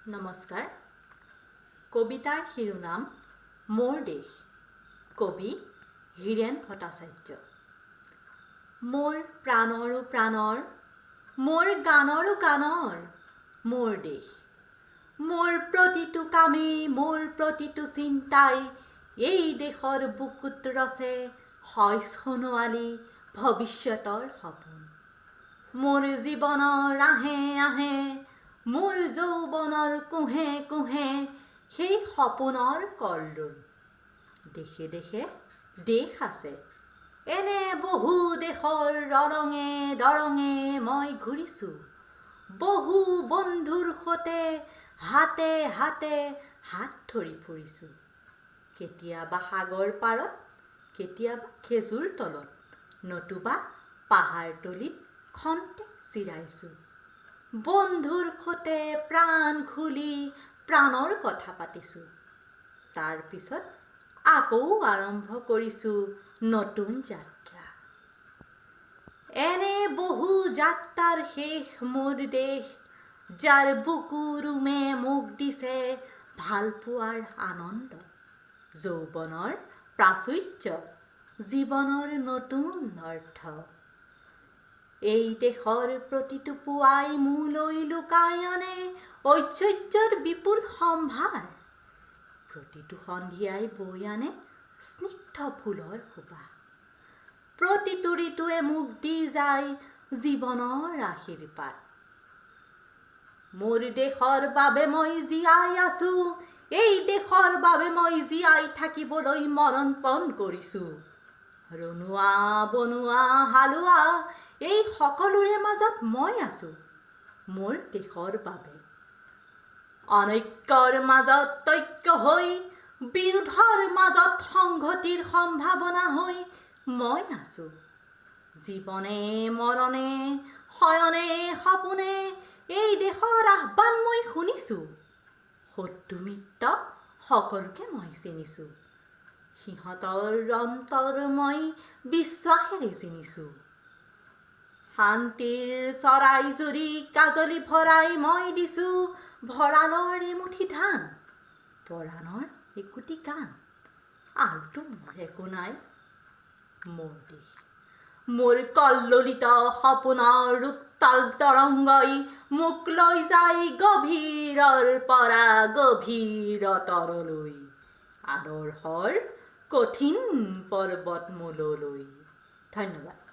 নমস্কাৰ। কবিতাৰ শিৰোনাম মোৰ দেশ। কবি হীৰেন ভট্টাচাৰ্য। মোৰ প্ৰাণৰো প্ৰাণৰ, মোৰ গানৰো গানৰ, মোৰ দেশ। মোৰ প্ৰতিটো কামেই, মোৰ প্ৰতিটো চিন্তাই এই দেশৰ বুকুত ৰচে হয় সোণোৱালী ভৱিষ্যতৰ সপোন। মোৰ জীৱনৰ আহে আহে, মোৰ যৌৱনৰ কুঁহে কুঁহে সেই সপোনৰ কল্লোল। দেশে দেশে দেশ আছে, এনে বহু দেশৰ ৰৰঙে দৰঙে মই ঘূৰিছোঁ। বহু বন্ধুৰ সৈতে হাতে হাতে হাত ধৰি ফুৰিছোঁ। কেতিয়াবা সাগৰ পাৰত, কেতিয়াবা খেজুৰ তলত, নতুবা পাহাৰতলিত খন্তেক জিৰাইছোঁ। বন্ধুৰ সৈতে প্ৰাণ খুলি প্ৰাণৰ কথা পাতিছোঁ। তাৰ পিছত আকৌ আৰম্ভ কৰিছোঁ নতুন যাত্ৰা। এনে বহু যাত্ৰাৰ শেষ মোৰ দেশ, যাৰ বুকু ৰুমে মোক দিছে ভালপোৱাৰ আনন্দ, যৌৱনৰ প্ৰাচুৰ্য, জীৱনৰ নতুন অৰ্থ। এই দেশৰ প্ৰতিটো পুৱাই মোলৈ লুকাই আনে ঐশ্বৰ্যৰ বিপুল সম্ভাৰ। প্ৰতিটো সন্ধিয়াই বৈ আনে স্নিগ্ধ ফুলৰ সুবাস। প্ৰতিটো ঋতুৱে মোক দি যায় জীৱনৰ আশীৰ্বাদ। মোৰ দেশৰ বাবে মই জীয়াই আছোঁ, এই দেশৰ বাবে মই জীয়াই থাকিবলৈ মৰণ পণ কৰিছোঁ। ৰণুৱা বনুৱা হালোৱা এই সকলোৰে মাজত মই আছোঁ মোৰ দেশৰ বাবে। অনৈক্যৰ মাজত ঐক্য হৈ, বিৰোধৰ মাজত সংহতিৰ সম্ভাৱনা হৈ মই আছোঁ। জীৱনে মৰণে শয়নে সপোনে এই দেশৰ আহ্বান মই শুনিছোঁ। শত্ৰু মিত্ৰ সকলোকে মই চিনিছোঁ, সিহঁতৰ অন্তৰ মই বিশ্বাসেৰে চিনিছোঁ। শান্তিৰ চৰাই জুৰি কাজলি ভৰাই মই দিছোঁ ভঁৰালৰ এমুঠি ধান, পৰাণৰ একোটি গান। আৰুতো মোৰ একো নাই। মোৰ দেশ, মোৰ কল্লোলিত সপোনৰ উত্তাল তৰংগই মোক লৈ যায় গভীৰৰ পৰা গভীৰতৰলৈ, আদৰ্শৰ কঠিন পৰ্বতমূললৈ। ধন্যবাদ।